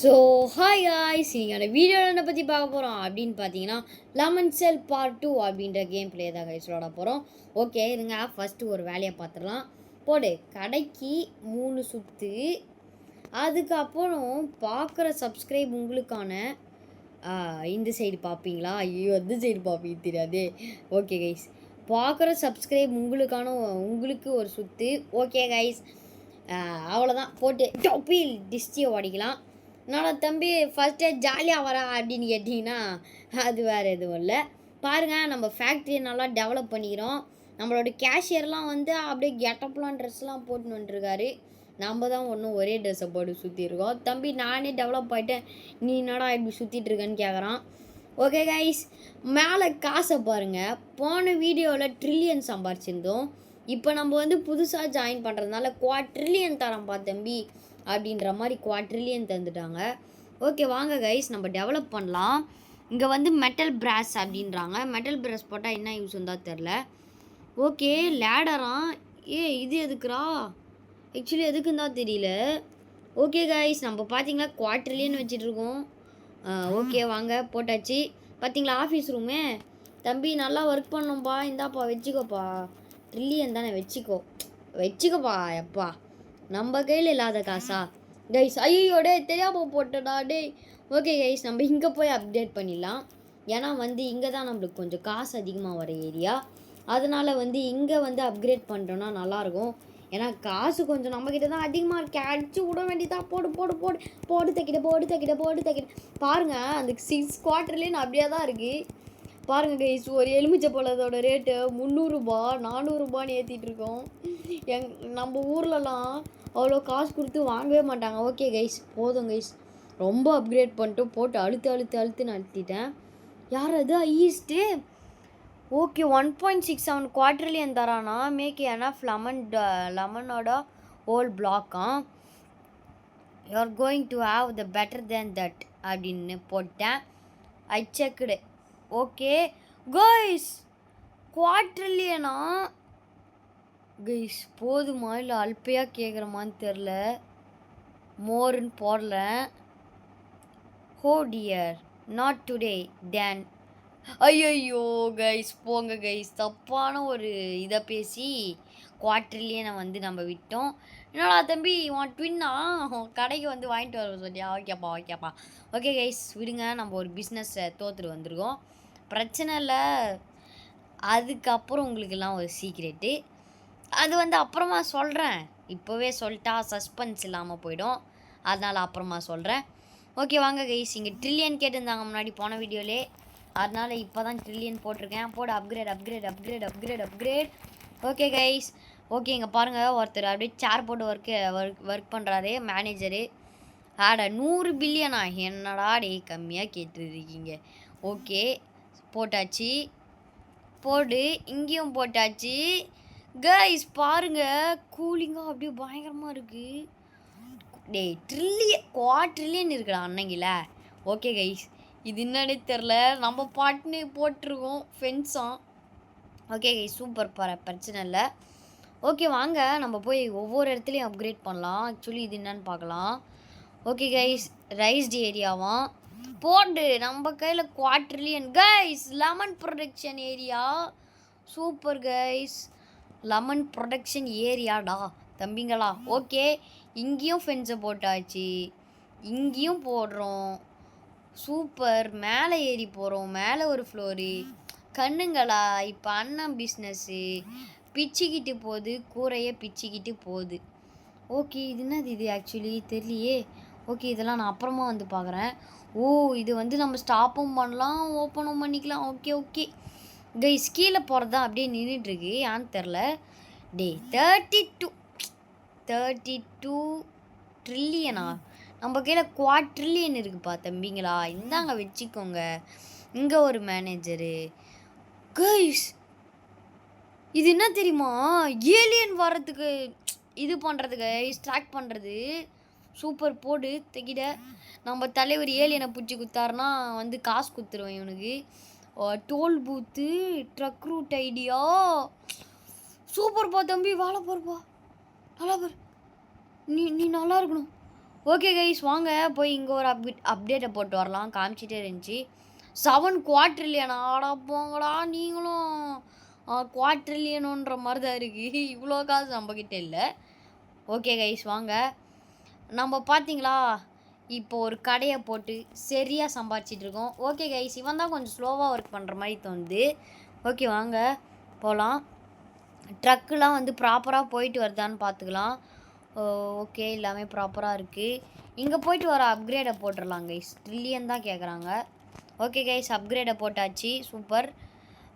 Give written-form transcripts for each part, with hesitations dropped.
So hi guys, நீங்கள் வீடியோவில் என்ன பற்றி பார்க்க போகிறோம் அப்படின்னு பார்த்தீங்கன்னா லெமன் செல் பார்ட் 2 அப்படின்ற கேம் பிளே தான் கைஸ் விளாட போகிறோம். ஓகே இருங்க, ஃபஸ்ட்டு ஒரு வேலையை பார்த்துடலாம். போடு கடைக்கு 3 சுற்று. அதுக்கப்புறம் பார்க்குற சப்ஸ்கிரைப் உங்களுக்கான இந்த சைடு பார்ப்பீங்களா? ஐயோ அந்த சைடு பார்ப்பீங்க தெரியாதே. ஓகே கைஸ், பார்க்குற சப்ஸ்கிரைப் உங்களுக்கு ஒரு சுற்று. ஓகே கைஸ், அவ்வளோதான். போட்டு டொப்பில் டிஸ்டியை ஓடிக்கலாம். என்னோட தம்பி ஃபஸ்ட்டே ஜாலியாக வரா அப்படின்னு கேட்டிங்கன்னா அது வேறு எதுவும் இல்லை. பாருங்கள், நம்ம ஃபேக்ட்ரியை நல்லா டெவலப் பண்ணிக்கிறோம். நம்மளோட கேஷியர்லாம் வந்து அப்படியே கெட்டப்லாம் ட்ரெஸ்லாம் போட்டுன்னு வந்துருக்காரு. நம்ம தான் ஒன்றும் ஒரே ட்ரெஸ்ஸை போட்டு சுற்றிருக்கோம். தம்பி நானே டெவலப் ஆகிட்டேன், நீ என்னடா இப்படி சுற்றிட்டு இருக்கேன்னு கேட்குறான். ஓகே கைஸ், மேலே காசை பாருங்கள். போன வீடியோவில் ட்ரில்லியன் சம்பாரிச்சிருந்தோம். இப்போ நம்ம வந்து புதுசாக ஜாயின் பண்ணுறதுனால குவாட்ரில்லியன் தரம்பா தம்பி அப்படின்ற மாதிரி குவாட்ரில்லியன் தந்துட்டாங்க. ஓகே வாங்க கைஸ், நம்ம டெவலப் பண்ணலாம். இங்கே வந்து மெட்டல் பிராஸ் அப்படின்றாங்க. மெட்டல் பிராஸ் போட்டால் என்ன யூஸ் வந்தால் தெரில. ஓகே லேடராம். இது எதுக்குறா? ஆக்சுவலி எதுக்குன்னு தான் தெரியல. ஓகே கைஸ், நம்ம பார்த்தீங்களா குவாட்ரில்லியன் வச்சிட்ருக்கோம். ஓகே வாங்க போட்டாச்சு. பார்த்தீங்களா ஆஃபீஸ் ரூமே. தம்பி நல்லா ஒர்க் பண்ணோம்ப்பா, இந்தாப்பா வச்சுக்கோப்பா. ட்ரில்லியன் தானே, வச்சுக்கோப்பா. எப்பா நம்ம கையில் இல்லாத காசா கைஸ்? ஐயோ டே தெரியாமல் போட்டடா டே. ஓகே கைஸ், நம்ம இங்கே போய் அப்டேட் பண்ணிடலாம். ஏன்னா வந்து இங்கே தான் நம்மளுக்கு கொஞ்சம் காசு அதிகமாக வர ஏரியா. அதனால் வந்து இங்கே வந்து அப்கிரேட் பண்ணிட்டோன்னா நல்லாயிருக்கும். ஏன்னா காசு கொஞ்சம் நம்மக்கிட்ட தான் அதிகமாக இருக்கு. அடிச்சு விட வேண்டியதான். போடு போடு போடு போடு தைக்கிட்ட. பாருங்கள், அந்த 6 குவார்ட்டர்லேயும் அப்படியே தான் இருக்குது. பாருங்கள் கைஸ், ஒரு எலுமிச்சை பழத்தோட ரேட்டு 300 ரூபா 400 ரூபான்னு ஏற்றிட்டுருக்கோம். நம்ம ஊர்லலாம் அவ்வளோ காசு கொடுத்து வாங்கவே மாட்டாங்க. ஓகே கைஸ், போதும் கைஸ், ரொம்ப அப்கிரேட் பண்ணிட்டு போட்டு அழுத்துன்னு அழுத்திட்டேன். யார் அது? ஈஸ்ட்டு. ஓகே 1.67 குவார்ட்டர்லியன் தரானா. மேக் எனஃப் லெமனோட ஹோல் பிளாக்கா. You are going to have the better than that அப்படின்னு போட்டேன். I checked. ஓகே கைஸ், குவார்ட்டர்லியனா கைஸ்? போதுமா இல்லை அல்பையாக கேட்குறமான்னு தெரில. மோருன்னு போடல. ஹோ டியர், நாட் டுடே தேன். ஐயோ கைஸ், போங்க கைஸ், தப்பான ஒரு இதை பேசி குவார்ட்டர்லியனை வந்து நம்ம விட்டோம். என்னடா தம்பி உன் ட்வின்னா கடைக்கு வந்து வாங்கிட்டு வர சொல்லியா? ஓகேப்பா. ஓகே கைஸ் விடுங்க, நம்ம ஒரு பிஸ்னஸை தோற்றுட்டு வந்திருக்கோம். பிரச்சனை இல்லை. அதுக்கப்புறம் உங்களுக்கெல்லாம் ஒரு சீக்ரெட்டு, அது வந்து அப்புறமா சொல்கிறேன். இப்போவே சொல்லிட்டா சஸ்பென்ஸ் இல்லாமல் போயிடும். அதனால் அப்புறமா சொல்கிறேன். ஓகே வாங்க கைஸ், இங்கே ட்ரில்லியன் கேட்டிருந்தாங்க முன்னாடி போன வீடியோலே. அதனால் இப்போ தான் ட்ரில்லியன் போட்டிருக்கேன். போடு அப்கிரேட். ஓகே கைஸ், ஓகே இங்கே பாருங்கள், ஒருத்தர் அப்படியே சேர் போட்டு ஒர்க் பண்ணுறாரு, மேனேஜரு. 100 பில்லியனா? என்னடா டே கம்மியாக கேட்டுருக்கீங்க. ஓகே போட்டாச்சு. போடு இங்கேயும் போட்டாச்சு. கைஸ் பாருங்கள், கூலிங்காக அப்படியே பயங்கரமாக இருக்குது. டே குவார்ட்டர்லியன் இருக்குடா அன்னைங்கில. ஓகே கைஸ், இது என்னன்னே தெரில, நம்ம பாட்டுன்னு போட்டிருக்கோம் ஃபென்ஸாக. ஓகே கைஸ் சூப்பர், பிரச்சனை இல்லை. ஓகே வாங்க நம்ம போய் ஒவ்வொரு இடத்துலையும் அப்கிரேட் பண்ணலாம். ஆக்சுவலி இது என்னன்னு பார்க்கலாம். ஓகே கைஸ், ரைஸ்டு ஏரியாவாம். போடு நம்ம கையில் quadrillion. Guys lemon production area. Super guys, lemon production ஏரியாடா தம்பிங்களா. ஓகே இங்கேயும் ஃபென்ஸை போட்டாச்சு, இங்கேயும் போடுறோம். சூப்பர், மேலே ஏறி போகிறோம். மேலே ஒரு ஃப்ளோரு. கண்ணுங்களா, இப்போ அண்ணன் பிஸ்னஸ்ஸு பிச்சுக்கிட்டு போகுது, கூரையே பிச்சுக்கிட்டு போகுது. ஓகே இது என்னது இது? ஆக்சுவலி தெரியலையே. ஓகே இதெல்லாம் நான் அப்புறமா வந்து பார்க்குறேன். ஓ இது வந்து நம்ம ஸ்டாப்பும் பண்ணலாம், ஓப்பனும் பண்ணிக்கலாம். ஓகே கைஸ், கீழே போகிறது தான் அப்படியே நின்றுட்டுருக்கு, ஏன்னு தெரில. டே 32 ட்ரில்லியனா? நம்ம கையில் குவார்ட்டர்லியன் இருக்குப்பா தம்பிங்களா. இந்தாங்க வச்சுக்கோங்க. இங்கே ஒரு மேனேஜரு. கைஸ் இது என்ன தெரியுமா? ஏலியன் வர்றதுக்கு இது பண்ணுறதுக்கு ஸ்ட்ராக் பண்ணுறது. சூப்பர், போடு தைக்கிட. நம்ம தலைவர் ஏலியனை பிடிச்சி குத்தாருன்னா வந்து காசு குத்துருவேன் இவனுக்கு. டோல் பூத்து, ட்ரக் ரூட் ஐடியா. சூப்பர்ப்பா தம்பி, வேலை பாருப்பா, நல்லா பாரு. நீ நல்லா இருக்கணும். ஓகே கைஸ் வாங்க போய் இங்கே ஒரு அப்டேட்டை போட்டு வரலாம். காமிச்சிட்டே இருந்துச்சு 7 குவாட்ரில்லியன். ஆடா போங்கடா நீங்களும். குவாட்ரில்லியனுன்ற மாதிரி தான் இருக்குது. இவ்வளோ காசு நம்மக்கிட்ட இல்லை. ஓகே கைஸ் வாங்க நம்ம பார்த்தீங்களா இப்போ ஒரு கடையை போட்டு சரியாக சம்பாதிச்சிட்டு இருக்கோம். ஓகே கைஸ் இவன் தான் கொஞ்சம் ஸ்லோவாக ஒர்க் பண்ணுற மாதிரி தோணுது. ஓகே வாங்க போகலாம். ட்ரக்குலாம் வந்து ப்ராப்பராக போயிட்டு வருதான்னு பார்த்துக்கலாம். ஓகே எல்லாமே ப்ராப்பராக இருக்குது. இங்கே போயிட்டு வர அப்கிரேடை போட்டுடலாம் கைஸ். ட்ரில்லியன் தான் கேட்குறாங்க. ஓகே கைஸ் அப்கிரேடை போட்டாச்சு. சூப்பர்.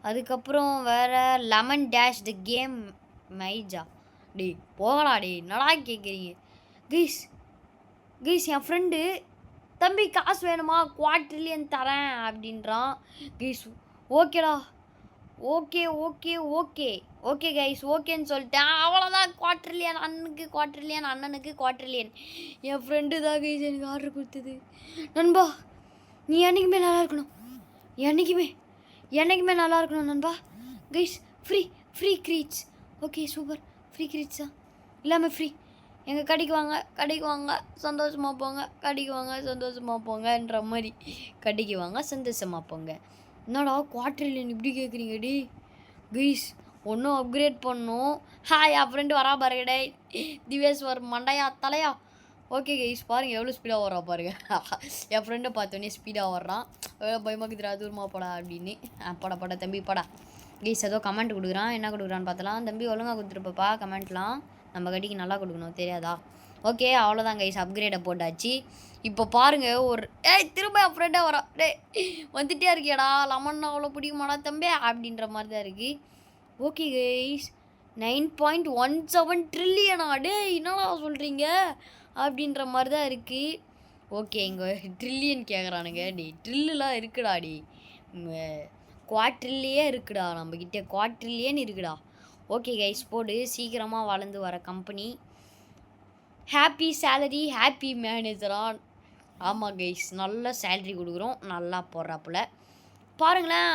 அதுக்கப்புறம் வேறு லெமன் டேஷ் த கேம் மைஜா. டே போகலா டே என்னடா கேட்குறீங்க கைஸ். கைஸ் என் ஃப்ரெண்டு தம்பி காசு வேணுமா குவாட்ரில்லியன் தரேன் அப்படின்றான் கைஸ். ஓகேடா okay okay okay okay guys ஓகேன்னு சொல்லிட்டேன். அவ்வளோதான். குவாட்ரில்லியன் அண்ணனுக்கு குவாட்ரில்லியன் அண்ணனுக்கு குவாட்ரில்லியன். என் ஃப்ரெண்டு தான் கைஸ் எனக்கு ஆர்டர் கொடுத்தது. நண்பா நீ என்றைக்குமே நல்லா இருக்கணும். என்றைக்குமே நல்லா இருக்கணும் நண்பா. Guys free free crates. Okay super. Free crates தான் எல்லாமே ஃப்ரீ. எங்கள் கடைக்கு வாங்க சந்தோஷமாக போங்க. கடைக்கு வாங்க சந்தோஷமாக போங்கன்ற மாதிரி. கடைக்கு வாங்க சந்தோஷமாக போங்க. என்னடா குவாட்ரில்லியன் இப்படி கேட்குறீங்க டி கைஸ். ஒன்றும் அப்கிரேட் பண்ணணும். என் ஃப்ரெண்டு வரா பாருங்கடே திவேஸ்வர் மண்டையா தலையா. ஓகே கைஸ் பாருங்கள் எவ்வளோ ஸ்பீடாக வரா பாருங்க. என் ஃப்ரெண்டை பார்த்தோன்னே ஸ்பீடாக வர்றான். பயமாக்குதுரா தூரமாக போடா அப்படின்னு. போடா தம்பி போடா. கைஸ் ஏதோ கமெண்ட் கொடுக்குறான். என்ன கொடுக்குறான்னு பார்த்தலாம். தம்பி ஒழுங்காக கொடுத்துருப்பப்பா கமெண்ட்லாம். நம்ம கட்டிக்கு நல்லா கொடுக்கணும் தெரியாதா. ஓகே அவ்வளோதான் கைஸ் அப்கிரேடை போட்டாச்சு. இப்போ பாருங்கள் ஒரு திரும்ப என் ஃப்ரெண்டாக வரா. வந்துட்டே இருக்கியாடா லெமன் அவ்வளோ பிடிக்குமாடா தம்பி அப்படின்ற மாதிரி தான் இருக்குது. ஓகே கைஸ் 9.17 ட்ரில்லியனா என்னடா சொல்கிறீங்க அப்படின்ற மாதிரி தான் இருக்குது. ஓகே இங்கே ட்ரில்லியன் கேட்குறானுங்க. ட்ரில்லுலாம் இருக்குடா குவாட்ரில்லியே இருக்குடா நம்மக்கிட்ட. குவாட்ரில்லியன் இருக்குடா. ஓகே கைஸ் போடு சீக்கிரமாக வளர்ந்து வர கம்பெனி. ஹாப்பி சேலரி ஹாப்பி மேனேஜரான். ஆமாம் கைஸ் நல்ல சேலரி கொடுக்குறோம். நல்லா போடுறாப்புல பாருங்களேன்.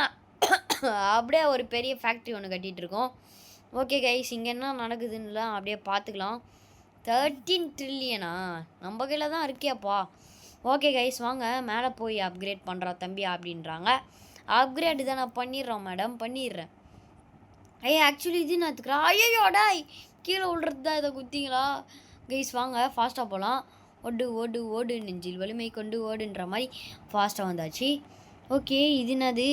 அப்படியே ஒரு பெரிய ஃபேக்ட்ரி ஒன்று கட்டிகிட்டு இருக்கோம். ஓகே கைஸ் இங்கே என்ன நடக்குதுன்னுலாம் அப்படியே பார்த்துக்கலாம். 13 ட்ரில்லியனா நம்ம கையில் தான் இருக்கியாப்பா. ஓகே கைஸ் வாங்க மேலே போய் அப்கிரேட் பண்ணுறா தம்பி அப்படின்றாங்க. அப்கிரேடு தான் நான் பண்ணிடுறோம் மேடம் பண்ணிடுறேன். ஆக்சுவலி இது நான் எடுத்துக்கிறேன். ஐயோடா கீழே விழுறது தான் இதை குத்திங்களா கைஸ். வாங்க ஃபாஸ்ட்டாக போகலாம். ஓடு நெஞ்சில் வலிமை கொண்டு ஓடுன்ற மாதிரி ஃபாஸ்ட்டாக வந்தாச்சு. ஓகே இது என்னது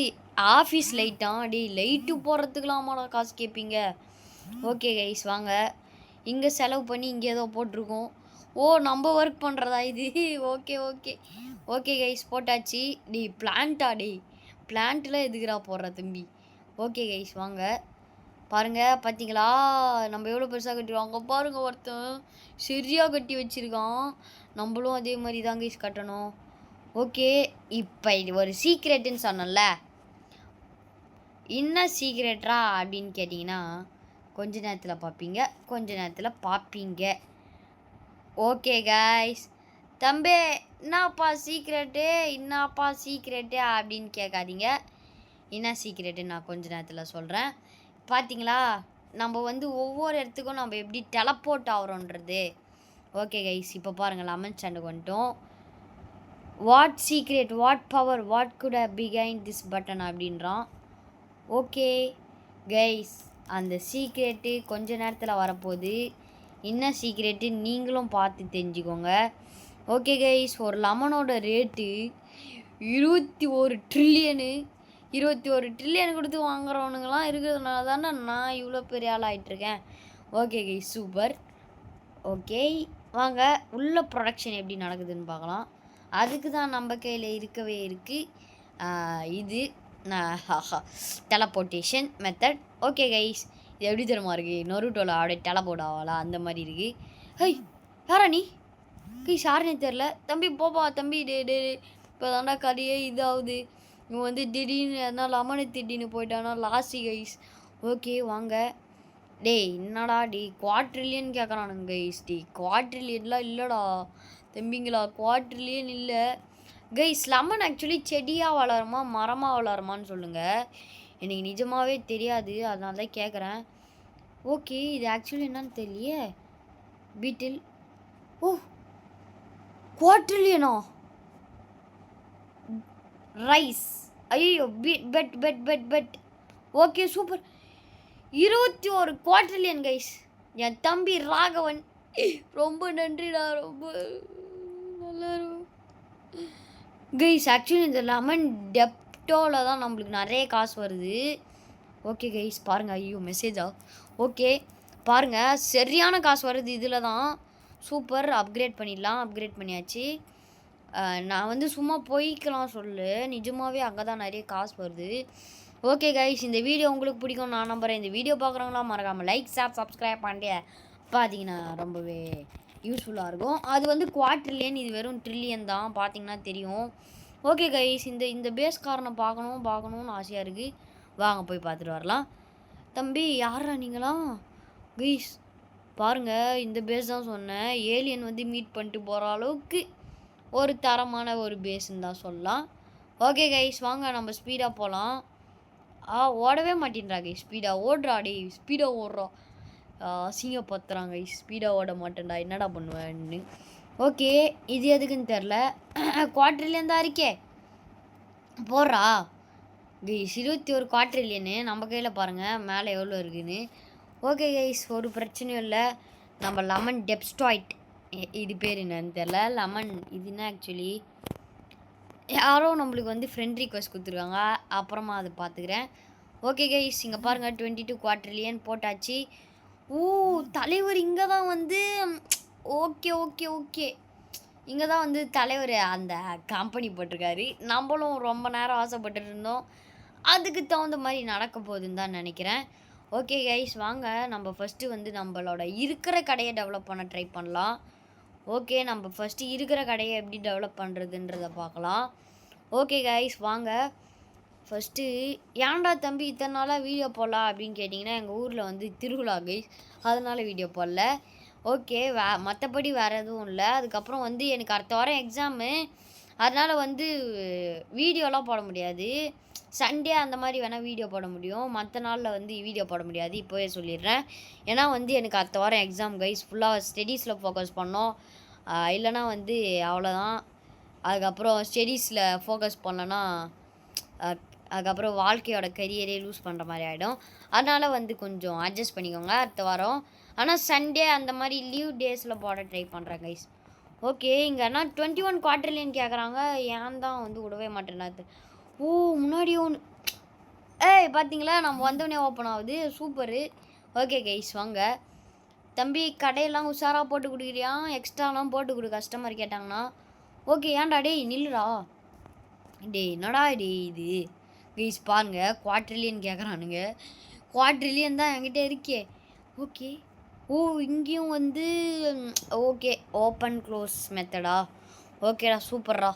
ஆஃபீஸ் லைட்டான். லைட்டு போடுறதுக்கலாமாடா காசு கேட்பீங்க. ஓகே கைஸ் வாங்க இங்கே செலவு பண்ணி இங்கே ஏதோ போட்டிருக்கோம். நம்ம ஒர்க் பண்ணுறதா இது. ஓகே கைஸ் போட்டாச்சு. பிளான்ட்டா பிளான்ட்டில் எதுக்குறா போடுற தம்பி. ஓகே கைஸ் வாங்க பாருங்கள் பார்த்தீங்களா நம்ம எவ்வளோ பெருசாக கட்டிடுவோம். அங்கே பாருங்கள் ஒருத்தன் சரியாக கட்டி வச்சுருக்கான். நம்மளும் அதே மாதிரி தான் கைஸ் கட்டணும். ஓகே இப்போ இது ஒரு சீக்ரெட்டுன்னு சொன்னோம்ல. என்ன சீக்ரெட்ரா அப்படின்னு கேட்டிங்கன்னா கொஞ்ச நேரத்தில் பார்ப்பீங்க. ஓகே கைஸ் தம்பி என்னப்பா சீக்ரெட்டு அப்படின்னு கேட்காதீங்க. என்ன சீக்ரெட்டு நான் கொஞ்ச நேரத்தில் சொல்கிறேன். பார்த்தீங்களா நம்ம வந்து ஒவ்வொரு இடத்துக்கும் நம்ம எப்படி டெலப்போர்ட் ஆகிறோன்றது. ஓகே கைஸ் இப்போ பாருங்கள் லெமன் ஸ்டாண்டுக்கு வந்துட்டோம். What secret watt power watt good behind this button அப்படின்றான். ஓகே கைஸ் அந்த சீக்ரெட்டு கொஞ்ச நேரத்தில் வரப்போகுது. என்ன சீக்ரெட்டு நீங்களும் பார்த்து தெரிஞ்சுக்கோங்க. ஓகே கைஸ் ஒரு லெமனோட ரேட்டு 21 ட்ரில்லியனு. 21 ட்ரில்லியன் கொடுத்து வாங்குறவனுங்களாம் இருக்கிறதுனால தானே நான் இவ்வளோ பெரிய ஆள் ஆகிட்டுருக்கேன். Okay guys super. ஓகே வாங்க உள்ள ப்ரொடக்ஷன் எப்படி நடக்குதுன்னு பார்க்கலாம். அதுக்கு தான் நம்ம கையில் இருக்கவே இருக்குது இது டெலப்போர்ட்டேஷன் மெத்தட். ஓகே கைஸ் இது எப்படி தெரியுமா இருக்குது நொருட்டோவில் அப்படியே டெலப்போர்ட் ஆகலா அந்த மாதிரி இருக்குது. யாரா நீ கைஸ் யாருன்னே தெரில. தம்பி போப்பா தம்பி இப்போ தாண்டா கதையே இதாகுது. இவன் வந்து திடீர்னு எதனா லெமனு திடீர்னு போயிட்டானா லாஸ்டி கைஸ். ஓகே வாங்க என்னடா குவாட்ரில்லியன் கேட்குறானுங்க கைஸ். குவாட்ரில்லியன்லாம் இல்லைடா தம்பிங்களா குவாட்ரில்லியன் இல்லை கைஸ். லெமன் ஆக்சுவலி செடியாக வளருமா மரமாக வளருமான்னு சொல்லுங்கள். எனக்கு நிஜமாகவே தெரியாது அதனால தான் கேட்குறேன். ஓகே இது ஆக்சுவலி என்னன்னு தெரியலையே. பீட்டில் குவாட்ரில்லியனா ரைஸ். ஐயோ bet bet bet bet. Okay super. 21 quadrillion guys. என் தம்பி ராகவன் ரொம்ப நன்றிடா. ரொம்ப நல்லா இருக்கும் கைஸ். ஆக்சுவலி இந்த லெமன் டெப்டோவில் தான் நம்மளுக்கு நிறைய காசு வருது. ஓகே கைஸ் பாருங்கள். ஐயோ மெசேஜா. ஓகே பாருங்கள் சரியான காசு வருது இதில் தான். சூப்பர். அப்கிரேட் பண்ணிடலாம். அப்கிரேட் பண்ணியாச்சு. நான் வந்து சும்மா போய்க்கலாம் சொல்லு, நிஜமாகவே அங்கே தான் நிறைய காசு வருது. ஓகே கைஸ் இந்த வீடியோ உங்களுக்கு பிடிக்கும் நான் நம்புகிறேன். இந்த வீடியோ பார்க்குறவங்களாம் மறக்காமல் லைக் ஷேர் சப்ஸ்கிரைப் பண்ணிட்டு பார்த்தீங்கன்னா ரொம்பவே யூஸ்ஃபுல்லாக இருக்கும். அது வந்து குவாட்ரில்லியன், இது வெறும் ட்ரில்லியன் தான் பார்த்தீங்கன்னா தெரியும். ஓகே கைஸ் இந்த பேஸ்காரனை பார்க்கணும்னு ஆசையாக இருக்குது. வாங்க போய் பார்த்துட்டு வரலாம். தம்பி யாரா நீங்களாம் கைஸ்? பாருங்கள் இந்த பேஸ் தான் சொன்னேன். ஏலியன் வந்து மீட் பண்ணிட்டு போகிற அளவுக்கு ஒரு தரமான ஒரு பேஸ்ன்னு தான் சொல்லலாம். ஓகே கைஸ் வாங்க நம்ம ஸ்பீடாக போகலாம். ஓடவே மாட்டேன்றா கைஸ். ஸ்பீடாக ஓடுறாடி. ஸ்பீடாக ஓடுறோம். அசிங்கப்படுத்துறாங்க கைஸ். ஸ்பீடாக ஓட மாட்டேன்டா என்னடா பண்ணுவேன்னு. ஓகே இது எதுக்குன்னு தெரில. குவாட்ரில்லியன் தான் இருக்கே போடுறா கைஸ். 21 குவாட்ரில்லியனு நம்ம கையில் பாருங்கள் மேலே எவ்வளோ இருக்குதுன்னு. ஓகே கைஸ் ஒரு பிரச்சனையும் இல்லை. நம்ம லெமன் டெப்ஸ்டாய்ட் இது பேர் என்னன்னு தெரில. லெமன் இதுன்னா ஆக்சுவலி யாரோ நம்மளுக்கு வந்து ஃப்ரெண்ட் ரிக்வெஸ்ட் கொடுத்துருக்காங்க. அப்புறமா அதை பார்த்துக்கிறேன். ஓகே கைஸ் இங்கே பாருங்கள் 22 குவாட்ரில்லியன் போட்டாச்சு. தலைவர் இங்கே தான் வந்து ஓகே ஓகே ஓகே இங்கே தான் வந்து தலைவர் அந்த கம்பெனி போட்டிருக்காரு. நம்மளும் ரொம்ப நேரம் ஆசைப்பட்டுட்டு இருந்தோம். அதுக்கு தகுந்த மாதிரி நடக்க போகுதுன்னு தான் நினைக்கிறேன். ஓகே கைஸ் வாங்க நம்ம ஃபஸ்ட்டு வந்து நம்மளோட இருக்கிற கடையை டெவலப் பண்ண ட்ரை பண்ணலாம். ஓகே நம்ம ஃபஸ்ட்டு இருக்கிற கடையை எப்படி டெவலப் பண்ணுறதுன்றதை பார்க்கலாம். ஓகே கைஸ் வாங்க ஃபஸ்ட்டு. ஏன்டா தம்பி இத்தனை நாளாக வீடியோ போடலாம் அப்படின்னு கேட்டிங்கன்னா எங்கள் ஊரில் வந்து திருவிழா கைஸ், அதனால் வீடியோ போடல. ஓகே மற்றபடி வேறு எதுவும் இல்லை. அதுக்கப்புறம் வந்து எனக்கு அடுத்த வாரம் எக்ஸாமு, அதனால் வந்து வீடியோலாம் போட முடியாது. சண்டே அந்த மாதிரி வேணால் வீடியோ போட முடியும், மற்ற நாளில் வந்து வீடியோ போட முடியாது. இப்போவே சொல்லிடுறேன். ஏன்னா வந்து எனக்கு அடுத்த வாரம் எக்ஸாம் கைஸ். ஃபுல்லாக ஸ்டடீஸில் ஃபோக்கஸ் பண்ணோம். இல்லைனா வந்து அவ்வளோதான். அதுக்கப்புறம் ஸ்டடீஸில் ஃபோக்கஸ் பண்ணலன்னா அதுக்கப்புறம் வாழ்க்கையோட கரியரே லூஸ் பண்ணுற மாதிரி ஆகிடும். அதனால் வந்து கொஞ்சம் அட்ஜஸ்ட் பண்ணிக்கோங்க அடுத்த வாரம். ஆனால் சண்டே அந்த மாதிரி லீவ் டேஸில் போட ட்ரை பண்ணுறேன் கைஸ். ஓகே இங்கே என்ன 21 குவார்ட்டர்லின்னு கேட்குறாங்க. ஏன் தான் வந்து விடவே மாட்டேன்னாது. முன்னாடி ஒன்று பார்த்தீங்களா நம்ம வந்தோடனே ஓப்பன் ஆகுது. சூப்பரு. ஓகே கைஸ் வாங்க. தம்பி கடையெல்லாம் உஷாராக போட்டு கொடுக்குறியா? எக்ஸ்ட்ராலாம் போட்டு கொடு கஸ்டமர் கேட்டாங்கன்னா. ஓகே ஏன்டா டேய் நில்லுடா. டேய் என்னடா டேய் இது கைஸ் பாருங்க குவார்ட்டர்லியன் கேட்குறானுங்க. குவார்ட்டர்லியன் தான் என்கிட்ட இருக்கே. ஓகே இங்கேயும் வந்து ஓகே ஓப்பன் க்ளோஸ் மெத்தடா. ஓகேடா சூப்பர்ரா.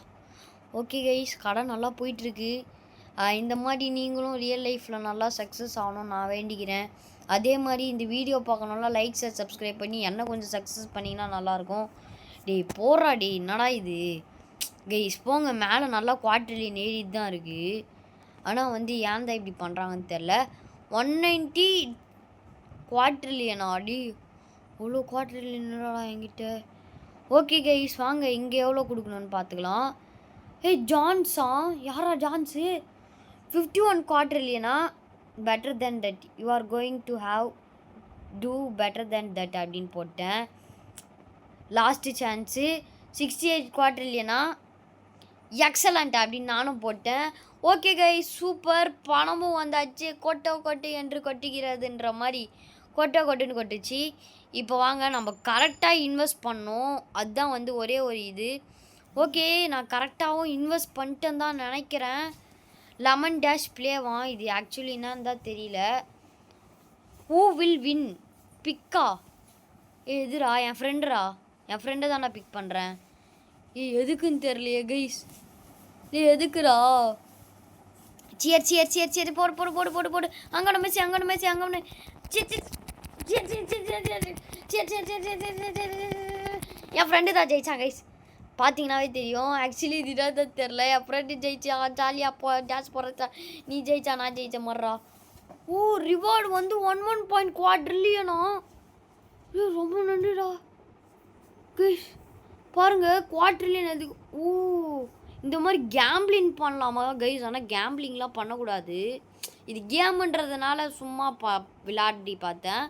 ஓகே கைஸ் கடை நல்லா போயிட்டுருக்கு. இந்த மாதிரி நீங்களும் ரியல் லைஃப்பில் நல்லா சக்ஸஸ் ஆகணும்னு நான் வேண்டிக்கிறேன். அதே மாதிரி இந்த வீடியோ பார்க்கணும்னா லைக் ஷேர் சப்ஸ்கிரைப் பண்ணி என்ன கொஞ்சம் சக்ஸஸ் பண்ணிங்கன்னா நல்லாயிருக்கும். டேய் போடுறா டேய் என்னடா இது கைஸ் போங்க. மேலே நல்லா குவார்ட்டர்லியன் ஏறிட்டு தான் இருக்குது. ஆனால் வந்து ஏன் தான் இப்படி பண்ணுறாங்கன்னு தெரில. 190 குவார்ட்டர்லியனா அடி எவ்வளோ குவார்ட்டர்லியனடா என்கிட்ட. ஓகே கைஸ் வாங்க இங்கே எவ்வளோ கொடுக்கணும்னு பார்த்துக்கலாம். ஜான்ஸா யாரா ஜான்ஸு? 51 குவார்ட்டர்லியனா? Better than that you are going to have to better than that அப்படின்னு போட்டேன். Last chance 68 குவார்ட்டர்லியனா? எக்ஸலண்ட் அப்படின்னு நானும் போட்டேன். Okay guys super. பணமும் வந்தாச்சு. கொட்டை என்று கொட்டுகிறதுன்ற மாதிரி கொட்டுன்னு கொட்டுச்சு. இப்போ வாங்க நம்ம கரெக்டாக இன்வெஸ்ட் பண்ணோம். அதுதான் வந்து ஒரே ஒரு இது. ஓகே நான் கரெக்டாகவும் இன்வெஸ்ட் பண்ணிட்டேன்னு தான் நினைக்கிறேன். லெமன் டேஷ் ப்ளேவான் இது ஆக்சுவலி என்னன்னு தான் தெரியல. ஹூ வில் வின் பிக்கா? எதுரா என் ஃப்ரெண்டுரா. என் ஃப்ரெண்டை தான் நான் பிக் பண்ணுறேன். எதுக்குன்னு தெரியலையே கைஸ். எதுக்குடா? சரி போடு போடு போடு போடு போடு. அங்கே மேட்சி அங்கே என் ஃப்ரெண்டு தான் ஜெயிச்சான் கைஸ். பார்த்தீங்கன்னாவே தெரியும். ஆக்சுவலி இதுதான் தான் தெரில. என் ஃப்ரெண்டு ஜெயிச்சான். ஜாலியாக டான்ஸ் போடுறதா. நீ ஜெயிச்சா நான் ஜெயிச்ச மாதிரிடா. ரிவார்டு வந்து 11 குவார்ட்டர்லியனா? ரொம்ப நன்றிடா கைஸ். பாருங்கள் குவார்டர்லியன் அது. ஓ, இந்த மாதிரி கேம்பிளிங் பண்ணலாமா கைஸ்? ஆனால் கேம்பிளிங்லாம் பண்ணக்கூடாது. இது கேமுன்றதுனால சும்மா விளையாடி பார்த்தேன்.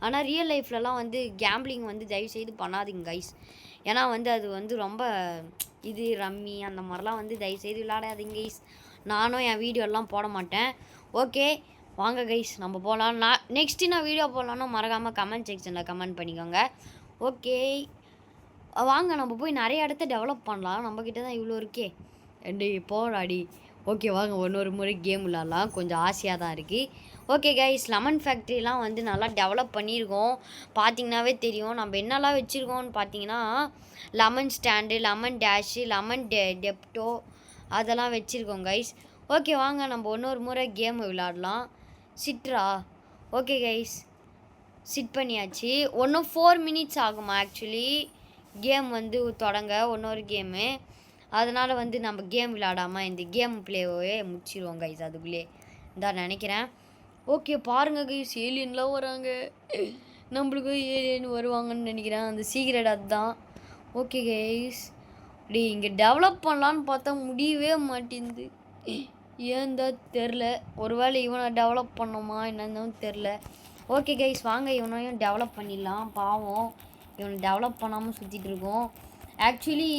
ஆனால் ரியல் லைஃப்லலாம் வந்து கேம்பிளிங் வந்து தயவுசெய்து பண்ணாதீங்க கைஸ். ஏன்னா வந்து அது வந்து ரொம்ப இது ரம்மி அந்த மாதிரிலாம் வந்து தயவுசெய்து விளையாடாதீங்க கைஸ். நானும் என் வீடியோலாம் போட மாட்டேன். ஓகே வாங்க கைஸ் நம்ம போகலாம். நெக்ஸ்ட்டு நான் வீடியோ போடலான்னு மறக்காமல் கமெண்ட் செக்ஷனில் கமெண்ட் பண்ணிக்கோங்க. ஓகே வாங்க நம்ம போய் நிறைய இடத்த டெவலப் பண்ணலாம். நம்மக்கிட்ட தான் இவ்வளோ இருக்கே. போடாடி. ஓகே வாங்க இன்னொரு முறை கேம் விளாட்லாம். கொஞ்சம் ஆசையாக தான் இருக்குது. ஓகே கைஸ், லெமன் ஃபேக்ட்ரிலாம் வந்து நல்லா டெவலப் பண்ணியிருக்கோம். பார்த்தீங்கன்னாவே தெரியும் நம்ம என்னெல்லாம் வச்சுருக்கோம்னு பார்த்தீங்கன்னா lemon stand, lemon dash, lemon டெப்டோ அதெல்லாம் வச்சுருக்கோம் கைஸ். ஓகே வாங்க நம்ம இன்னொரு முறை கேம் விளாடலாம். சிட்ரா. ஓகே கைஸ் சிட் பண்ணியாச்சு. ஒன்றும் 4 மினிட்ஸ் ஆகுமா ஆக்சுவலி கேம் வந்து தொடங்க இன்னொரு கேமு. அதனால் வந்து நம்ம கேம் விளையாடாமல் இந்த கேம் பிளேவே முடிச்சிடுவோம் கைஸ் அதுக்குள்ளே தான் நினைக்கிறேன். ஓகே பாருங்கள் கைஸ் ஏலியன்லாம் வராங்க. நம்மளுக்கும் ஏலியன் வருவாங்கன்னு நினைக்கிறேன். அந்த சீக்ரெட் அதுதான். ஓகே கைஸ் இப்படி இங்கே டெவலப் பண்ணலான்னு பார்த்தா முடியவே மாட்டேங்குது. ஏன் தான் தெரில. ஒருவேளை இவனை டெவலப் பண்ணோமா என்னன்னு தெரில. ஓகே கைஸ் வாங்க இவனையும் டெவலப் பண்ணிடலாம். பாவம் இவனை டெவலப் பண்ணாமல் சுற்றிட்டு இருக்கோம். ஆக்சுவலி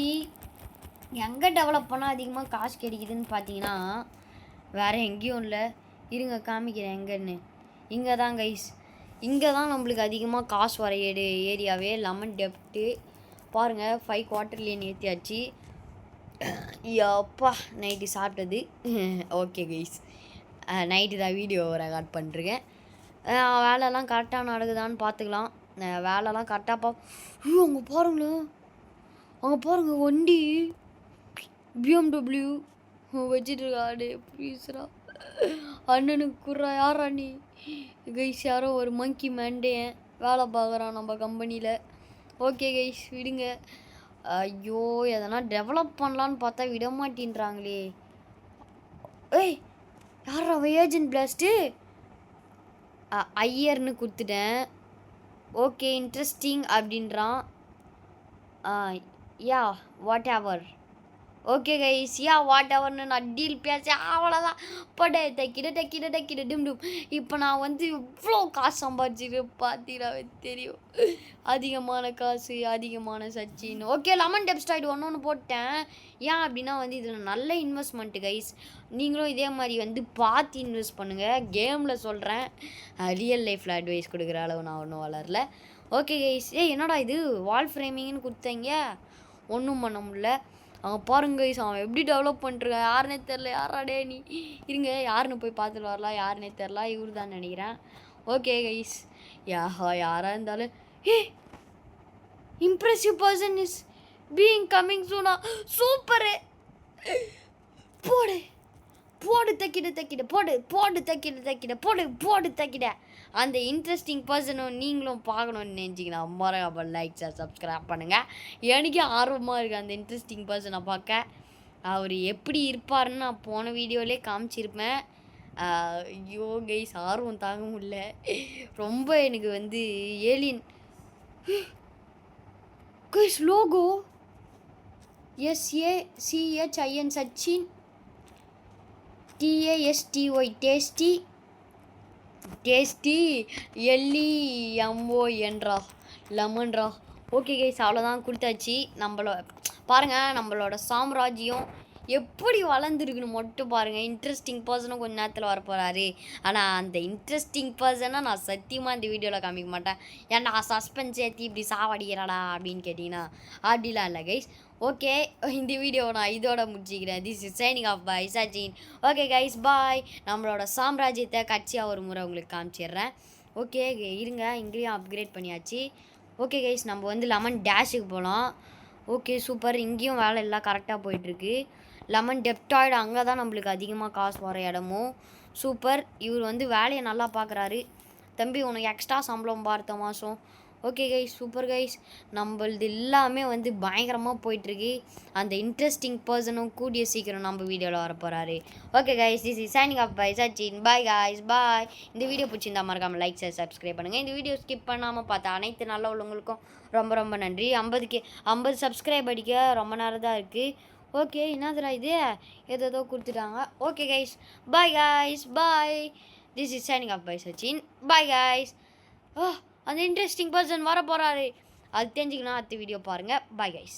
எங்கே டெவலப் பண்ணால் அதிகமாக காசு கிடைக்குதுன்னு பார்த்தீங்கன்னா வேறு எங்கேயும் இல்லை. இருங்க காமிக்கிறேன் எங்கன்னு. இங்கே தான் கைஸ், இங்கே தான் நம்மளுக்கு அதிகமாக காசு வர ஏரியாவே லெமன் டெப்ட்டு. பாருங்கள் 5 குவார்டர்லியன் ஏற்றியாச்சு. அப்பா நைட்டு சாப்பிட்டது. ஓகே கைஸ் நைட்டு தான் வீடியோ ரெக்கார்ட் பண்ணிருக்கேன். வேலைலாம் கரெக்டாக நடக்குதான்னு பார்த்துக்கலாம். வேலைலாம் கரெக்டாக அங்கே பாருங்களேன், அங்கே பாருங்கள் வண்டி BMW வச்சுட்டு இருக்காடே. ப்ளீஸ்ரா அண்ணனுக்கு குர்றா. யாரா நீ கைஸ்? யாரோ ஒரு மங்கி மேண்டேன் வேலை பார்க்குறான் நம்ம கம்பெனியில். ஓகே கைஸ் விடுங்க. ஐயோ எதனா டெவலப் பண்ணலான்னு பார்த்தா விட மாட்டேன்றாங்களே. ஏய் யாரா ஏஜென்ட் பிளாஸ்ட்டு? ஐயர்னு கொடுத்துட்டேன். ஓகே இன்ட்ரெஸ்டிங் அப்படின்றான். Yeah whatever. Okay guys yeah வாட் எவர்னு நான் டீல் பேச அவ்வளோதான். படே தைக்கிட டும். இப்போ நான் வந்து இவ்வளோ காசு சம்பாதிச்சிருக்கேன் பார்த்தீங்கன்னாவே தெரியும். அதிகமான காசு, அதிகமான சச்சின். ஓகே லெமன் டெப்ஸ்டாய்டு ஒன்று போட்டேன். ஏன் அப்படின்னா வந்து இதில் நல்ல இன்வெஸ்ட்மெண்ட்டு கைஸ். நீங்களும் இதே மாதிரி வந்து பார்த்து இன்வெஸ்ட் பண்ணுங்கள். கேமில் சொல்கிறேன், ரியல் லைஃப்பில் அட்வைஸ் கொடுக்குற அளவு நான் ஒன்றும் வளரல. ஓகே கைஸ் என்னடா இது வால் ஃப்ரேமிங்னு கொடுத்தீங்க, ஒன்றும் பண்ண முடியல. அவன் பாருங்க கைஸ் அவன் எப்படி டெவலப் பண்ணிருக்கான். யாருன்னே தெரில. யாராடே நீ? இருங்க யாருன்னு போய் பார்த்துட்டு வரலாம். யாருன்னே தெரில, இவர் தான் நினைக்கிறேன். ஓகே கைஸ் யாராக இருந்தாலும் impressive person is being coming சூனா. சூப்பரு. போடு போடு தைக்கிட போடு தைக்கிட. அந்த இன்ட்ரெஸ்டிங் பர்சனும் நீங்களும் பார்க்கணுன்னு நினச்சிங்கன்னா மறக்காம லைக் சப்ஸ்கிரைப் பண்ணுங்கள். எனக்கே ஆர்வமாக இருக்குது அந்த இன்ட்ரெஸ்டிங் பர்சனை பார்க்க. அவர் எப்படி இருப்பாருன்னு நான் போன வீடியோவிலே காமிச்சிருப்பேன். ஐயோ கைஸ் ஆர்வம் தாங்க முடியல. ரொம்ப எனக்கு வந்து alien guys logo SACHIN Sachin TASTY tasty LEMO என்றா லெமன்ரா. ஓகே கைஸ் அவ்வளோதான் கொடுத்தாச்சு. பாருங்கள் நம்மளோட சாம்ராஜ்யம் எப்படி வளர்ந்துருக்குன்னு மட்டும் பாருங்கள். இன்ட்ரெஸ்டிங் பர்சனும் கொஞ்சம் நேரத்தில் வரப்போகிறாரு. ஆனால் அந்த இன்ட்ரெஸ்டிங் பர்சனை நான் சத்தியமாக இந்த வீடியோவில் காமிக்க மாட்டேன். ஏன்டா சஸ்பென்ஸ் ஏற்றி இப்படி சாவடிக்கிறாடா அப்படின்னு கேட்டிங்கன்னா அப்படிலாம் இல்லை கைஸ். ஓகே இந்த வீடியோவை நான் இதோட முடிச்சிக்கிறேன். This is signing off by Sachin. Okay guys bye. நம்மளோட சாம்ராஜ்யத்தை கட்சியாக ஒரு முறை உங்களுக்கு காமிச்சிடுறேன். ஓகே இருங்க இங்கேயும் அப்கிரேட் பண்ணியாச்சு. ஓகே கைஸ் நம்ம வந்து லெமன் டேஷுக்கு போகலாம். Okay super. இங்கேயும் வேலை எல்லாம் கரெக்டாக போயிட்டுருக்கு. லெமன் டெப்டாய்டு அங்கே தான் நம்மளுக்கு அதிகமாக காசு வர இடமும். சூப்பர். இவர் வந்து வேலையை நல்லா பார்க்குறாரு. தம்பி உனக்கு எக்ஸ்ட்ரா சம்பளம் பார்த்த மாதம். Okay guys, super guys. நம்மளது எல்லாமே வந்து பயங்கரமாக போயிட்டுருக்கு. அந்த இன்ட்ரெஸ்டிங் பர்சனும் கூடிய சீக்கிரம் நம்ம வீடியோவில் வர போகிறாரு. Okay guys, this is signing off by Sachin. Bye guys, bye. இந்த வீடியோ பிடிச்சிருந்தா மறக்காமல் லைக் ஷேர் சப்ஸ்கிரைப் பண்ணுங்கள். இந்த வீடியோ ஸ்கிப் பண்ணாமல் பார்த்த அனைத்து நல்ல உள்ளவங்களுக்கும் ரொம்ப ரொம்ப நன்றி. 50 சப்ஸ்கிரைப் அடிக்க ரொம்ப நேரம் தான் இருக்குது. ஓகே, என்னதுடா இது, ஏதோ கொடுத்துட்டாங்க. Okay guys, bye guys, bye. This is signing off by Sachin. Bye guys. அந்த இன்ட்ரெஸ்டிங் பர்சன் வர போகிறாரு. அது தெரிஞ்சுக்கணும், அடுத்த வீடியோ பாருங்கள். Bye guys.